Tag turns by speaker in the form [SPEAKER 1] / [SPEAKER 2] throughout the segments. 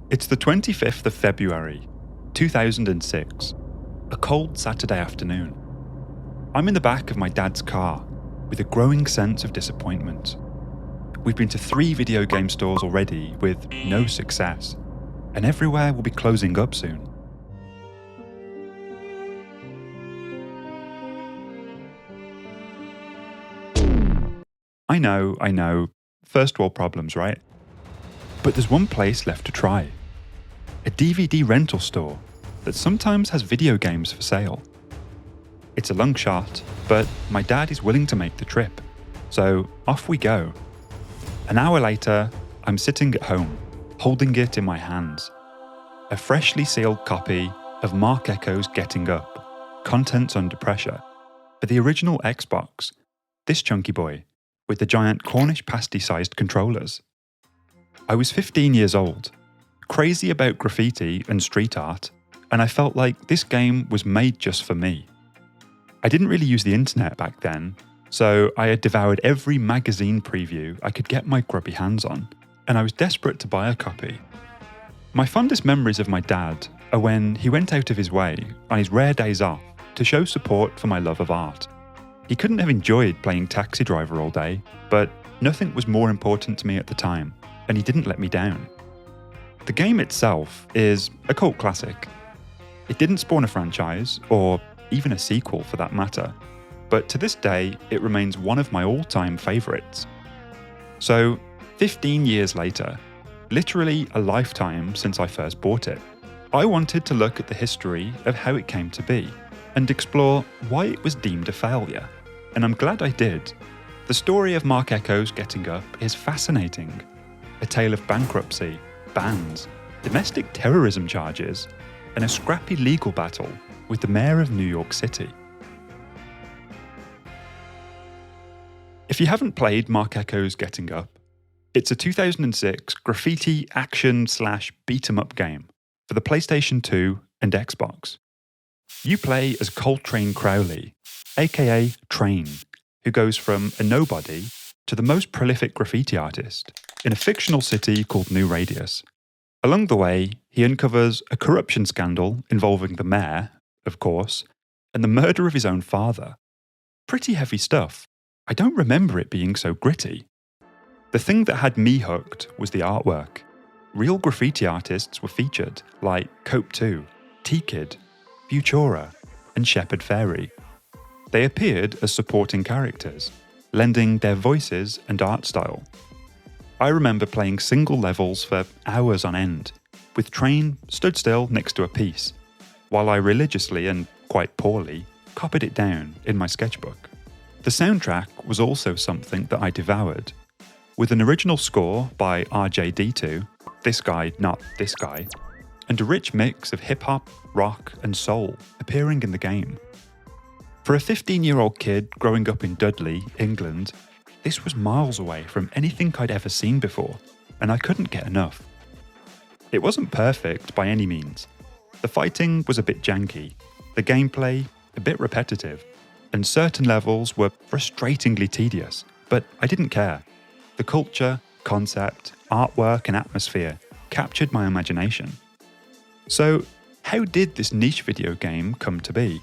[SPEAKER 1] It's the 25th of February, 2006, a cold Saturday afternoon. I'm in the back of my dad's car with a growing sense of disappointment. We've been to 3 video game stores already with no success, and everywhere will be closing up soon. I know, first world problems, right? But there's one place left to try. A DVD rental store that sometimes has video games for sale. It's a long shot, but my dad is willing to make the trip, so off we go. An hour later, I'm sitting at home, holding it in my hands. A freshly sealed copy of Marc Ecko's Getting Up, Contents Under Pressure, for the original Xbox, this chunky boy, with the giant Cornish pasty-sized controllers. I was 15 years old, crazy about graffiti and street art, and I felt like this game was made just for me. I didn't really use the internet back then, so I had devoured every magazine preview I could get my grubby hands on, and I was desperate to buy a copy. My fondest memories of my dad are when he went out of his way, on his rare days off, to show support for my love of art. He couldn't have enjoyed playing taxi driver all day, but nothing was more important to me at the time, and he didn't let me down. The game itself is a cult classic. It didn't spawn a franchise, or even a sequel for that matter, but to this day it remains one of my all-time favourites. So, 15 years later, literally a lifetime since I first bought it, I wanted to look at the history of how it came to be, and explore why it was deemed a failure. And I'm glad I did. The story of Marc Ecko's Getting Up is fascinating. A tale of bankruptcy, bans, domestic terrorism charges, and a scrappy legal battle with the mayor of New York City. If you haven't played Marc Ecko's Getting Up, it's a 2006 graffiti action/beat-em-up game for the PlayStation 2 and Xbox. You play as Coltrane Crowley, aka Train, who goes from a nobody to the most prolific graffiti artist in a fictional city called New Radius. Along the way, he uncovers a corruption scandal involving the mayor, of course, and the murder of his own father. Pretty heavy stuff. I don't remember it being so gritty. The thing that had me hooked was the artwork. Real graffiti artists were featured, like Cope 2, T-Kid, Futura, and Shepherd Fairy. They appeared as supporting characters, lending their voices and art style. I remember playing single levels for hours on end, with Train stood still next to a piece, while I religiously and quite poorly copied it down in my sketchbook. The soundtrack was also something that I devoured, with an original score by RJD2, this guy, not this guy, and a rich mix of hip-hop, rock, and soul appearing in the game. For a 15-year-old kid growing up in Dudley, England, this was miles away from anything I'd ever seen before, and I couldn't get enough. It wasn't perfect by any means. The fighting was a bit janky, the gameplay a bit repetitive, and certain levels were frustratingly tedious, but I didn't care. The culture, concept, artwork, and atmosphere captured my imagination. So, how did this niche video game come to be?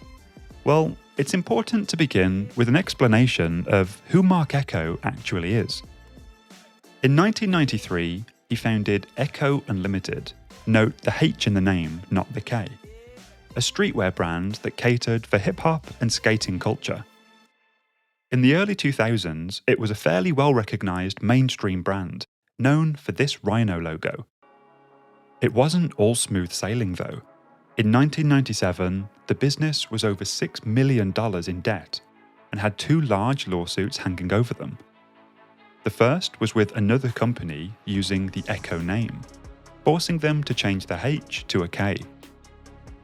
[SPEAKER 1] Well, it's important to begin with an explanation of who Marc Ecko actually is. In 1993, he founded Eckō Unlimited, note the H in the name, not the K, a streetwear brand that catered for hip-hop and skating culture. In the early 2000s, it was a fairly well-recognised mainstream brand, known for this rhino logo. It wasn't all smooth sailing though. In 1997, the business was over $6 million in debt and had 2 large lawsuits hanging over them. The first was with another company using the Eckō name, forcing them to change the H to a K.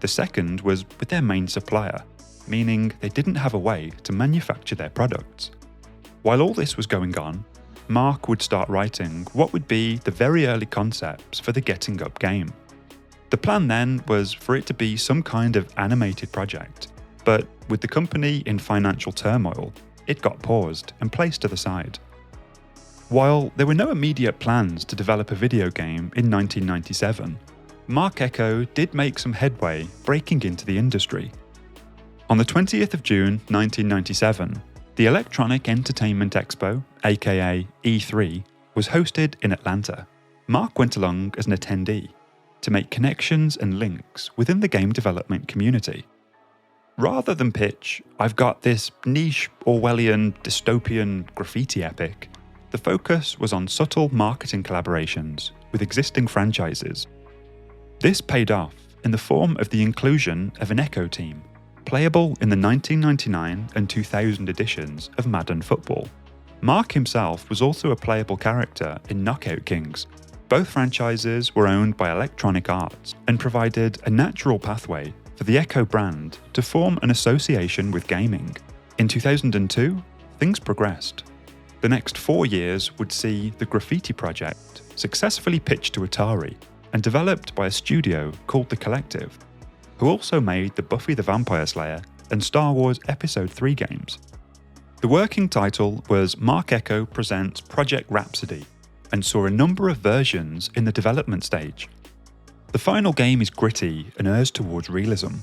[SPEAKER 1] The second was with their main supplier, meaning they didn't have a way to manufacture their products. While all this was going on, Marc would start writing what would be the very early concepts for the Getting Up game. The plan then was for it to be some kind of animated project, but with the company in financial turmoil, it got paused and placed to the side. While there were no immediate plans to develop a video game in 1997, Marc Ecko did make some headway breaking into the industry. On the 20th of June 1997, the Electronic Entertainment Expo, aka E3, was hosted in Atlanta. Marc went along as an attendee to make connections and links within the game development community. Rather than pitch, "I've got this niche Orwellian dystopian graffiti epic," the focus was on subtle marketing collaborations with existing franchises. This paid off in the form of the inclusion of an Eckō team, playable in the 1999 and 2000 editions of Madden Football. Marc himself was also a playable character in Knockout Kings. Both franchises were owned by Electronic Arts and provided a natural pathway for the Eckō brand to form an association with gaming. In 2002, things progressed. The next 4 years would see the Graffiti project successfully pitched to Atari and developed by a studio called The Collective, who also made the Buffy the Vampire Slayer and Star Wars Episode 3 games. The working title was Marc Ecko Presents Project Rhapsody and saw a number of versions in the development stage. The final game is gritty and errs towards realism,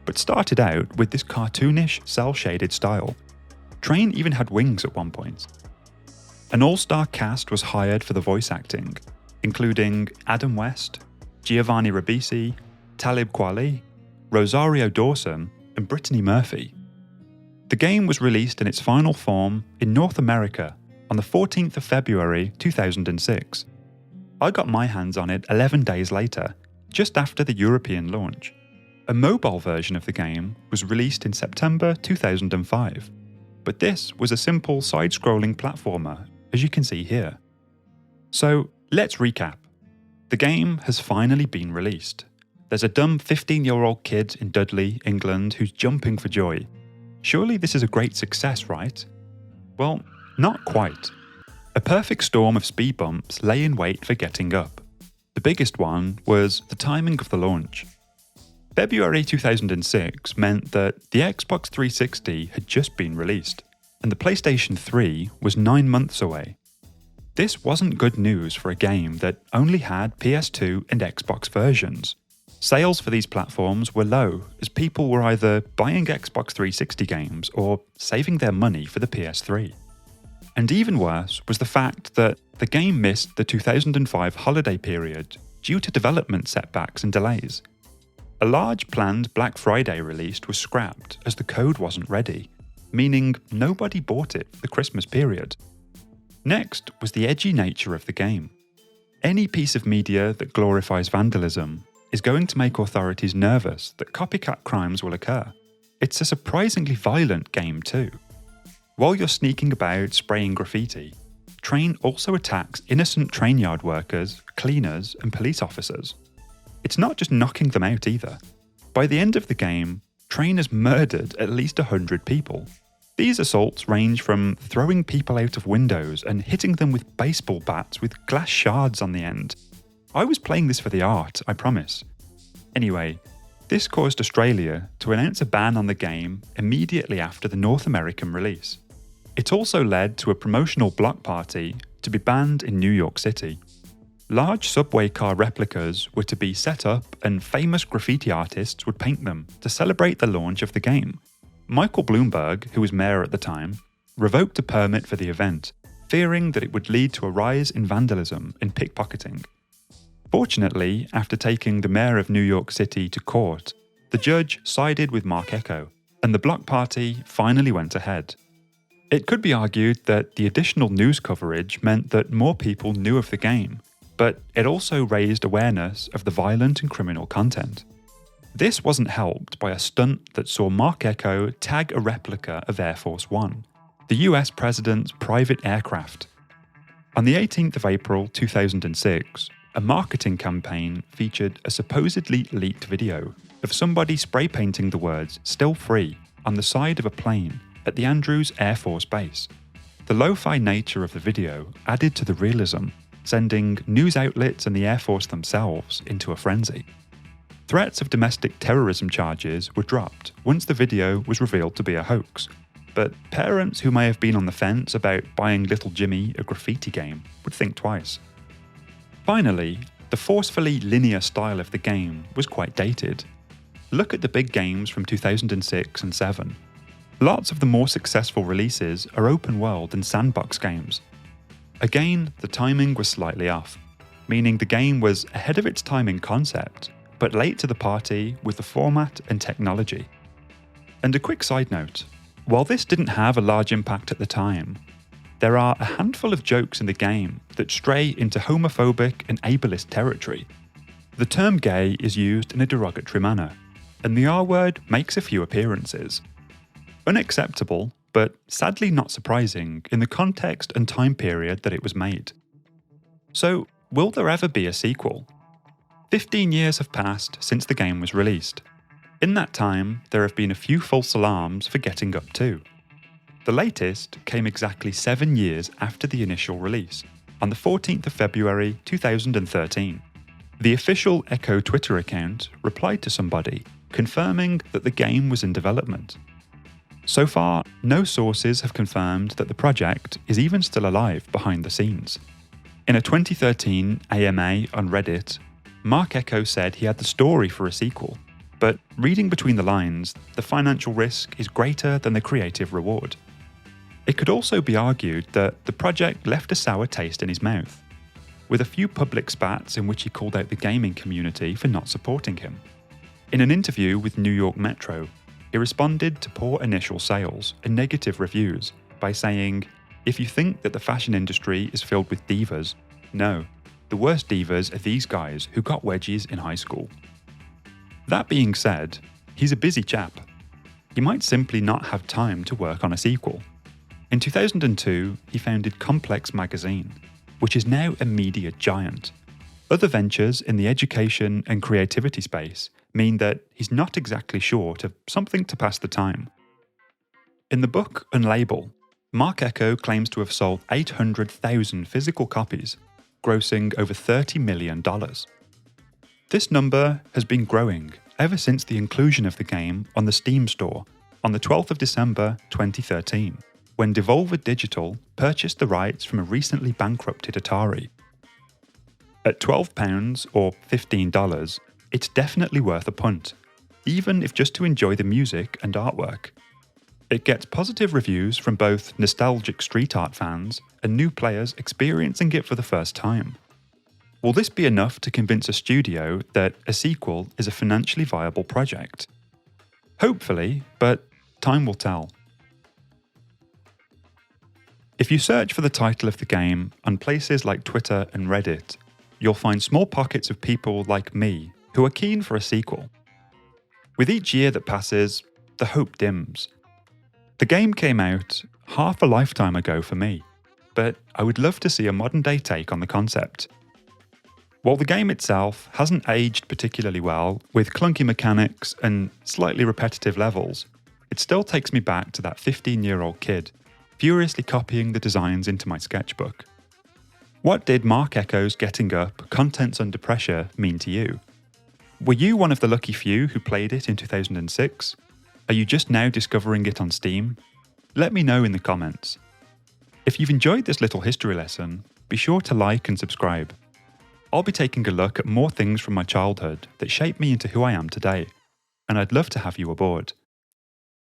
[SPEAKER 1] but started out with this cartoonish, cel-shaded style. Train even had wings at one point. An all-star cast was hired for the voice acting, including Adam West, Giovanni Ribisi, Talib Kweli, Rosario Dawson, and Brittany Murphy. The game was released in its final form in North America on the 14th of February 2006. I got my hands on it 11 days later, just after the European launch. A mobile version of the game was released in September 2005, but this was a simple side-scrolling platformer, as you can see here. So let's recap. The game has finally been released. There's a dumb 15-year-old kid in Dudley, England, who's jumping for joy. Surely this is a great success, right? Well, not quite. A perfect storm of speed bumps lay in wait for Getting Up. The biggest one was the timing of the launch. February 2006 meant that the Xbox 360 had just been released, and the PlayStation 3 was 9 months away. This wasn't good news for a game that only had PS2 and Xbox versions. Sales for these platforms were low, as people were either buying Xbox 360 games or saving their money for the PS3. And even worse was the fact that the game missed the 2005 holiday period due to development setbacks and delays. A large planned Black Friday release was scrapped as the code wasn't ready, meaning nobody bought it for the Christmas period. Next was the edgy nature of the game. Any piece of media that glorifies vandalism is going to make authorities nervous that copycat crimes will occur. It's a surprisingly violent game too. While you're sneaking about spraying graffiti, Train also attacks innocent train yard workers, cleaners, and police officers. It's not just knocking them out either. By the end of the game, Train has murdered at least 100 people. These assaults range from throwing people out of windows and hitting them with baseball bats with glass shards on the end. I was playing this for the art, I promise. Anyway, this caused Australia to announce a ban on the game immediately after the North American release. It also led to a promotional block party to be banned in New York City. Large subway car replicas were to be set up and famous graffiti artists would paint them to celebrate the launch of the game. Michael Bloomberg, who was mayor at the time, revoked a permit for the event, fearing that it would lead to a rise in vandalism and pickpocketing. Fortunately, after taking the mayor of New York City to court, the judge sided with Marc Ecko, and the block party finally went ahead. It could be argued that the additional news coverage meant that more people knew of the game, but it also raised awareness of the violent and criminal content. This wasn't helped by a stunt that saw Marc Ecko tag a replica of Air Force One, the US president's private aircraft. On the 18th of April 2006, a marketing campaign featured a supposedly leaked video of somebody spray painting the words "Still Free" on the side of a plane at the Andrews Air Force Base. The lo-fi nature of the video added to the realism, sending news outlets and the Air Force themselves into a frenzy. Threats of domestic terrorism charges were dropped once the video was revealed to be a hoax. but parents who may have been on the fence about buying little Jimmy a graffiti game would think twice. Finally, the forcefully linear style of the game was quite dated. Look at the big games from 2006 and 7. Lots of the more successful releases are open world and sandbox games. Again, the timing was slightly off, meaning the game was ahead of its time in concept, but late to the party with the format and technology. And a quick side note, while this didn't have a large impact at the time, there are a handful of jokes in the game that stray into homophobic and ableist territory. The term gay is used in a derogatory manner, and the R word makes a few appearances. Unacceptable, but sadly not surprising in the context and time period that it was made. So, will there ever be a sequel? 15 years have passed since the game was released. In that time, there have been a few false alarms for Getting Up 2. The latest came exactly 7 years after the initial release, on the 14th of February 2013. The official Eckō Twitter account replied to somebody, confirming that the game was in development. So far, no sources have confirmed that the project is even still alive behind the scenes. In a 2013 AMA on Reddit, Marc Ecko said he had the story for a sequel, but reading between the lines, the financial risk is greater than the creative reward. It could also be argued that the project left a sour taste in his mouth, with a few public spats in which he called out the gaming community for not supporting him. In an interview with New York Metro, he responded to poor initial sales and negative reviews by saying, "If you think that the fashion industry is filled with divas, no, the worst divas are these guys who got wedgies in high school." That being said, he's a busy chap. He might simply not have time to work on a sequel. In 2002, he founded Complex Magazine, which is now a media giant. Other ventures in the education and creativity space mean that he's not exactly short of something to pass the time. In the book Unlabel, Marc Ecko claims to have sold 800,000 physical copies, grossing over $30 million. This number has been growing ever since the inclusion of the game on the Steam store on the 12th of December 2013, when Devolver Digital purchased the rights from a recently bankrupted Atari. At £12 or $15, it's definitely worth a punt, even if just to enjoy the music and artwork. It gets positive reviews from both nostalgic street art fans and new players experiencing it for the first time. Will this be enough to convince a studio that a sequel is a financially viable project? Hopefully, but time will tell. If you search for the title of the game on places like Twitter and Reddit, you'll find small pockets of people like me who are keen for a sequel. With each year that passes, the hope dims. The game came out half a lifetime ago for me, but I would love to see a modern-day take on the concept. While the game itself hasn't aged particularly well, with clunky mechanics and slightly repetitive levels, it still takes me back to that 15-year-old kid, furiously copying the designs into my sketchbook. What did Marc Ecko's Getting Up, Contents Under Pressure mean to you? Were you one of the lucky few who played it in 2006? Are you just now discovering it on Steam? Let me know in the comments. If you've enjoyed this little history lesson, be sure to like and subscribe. I'll be taking a look at more things from my childhood that shaped me into who I am today, and I'd love to have you aboard.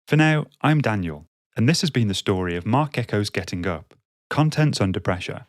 [SPEAKER 1] For now, I'm Daniel, and this has been the story of Marc Ecko's Getting Up, Contents Under Pressure.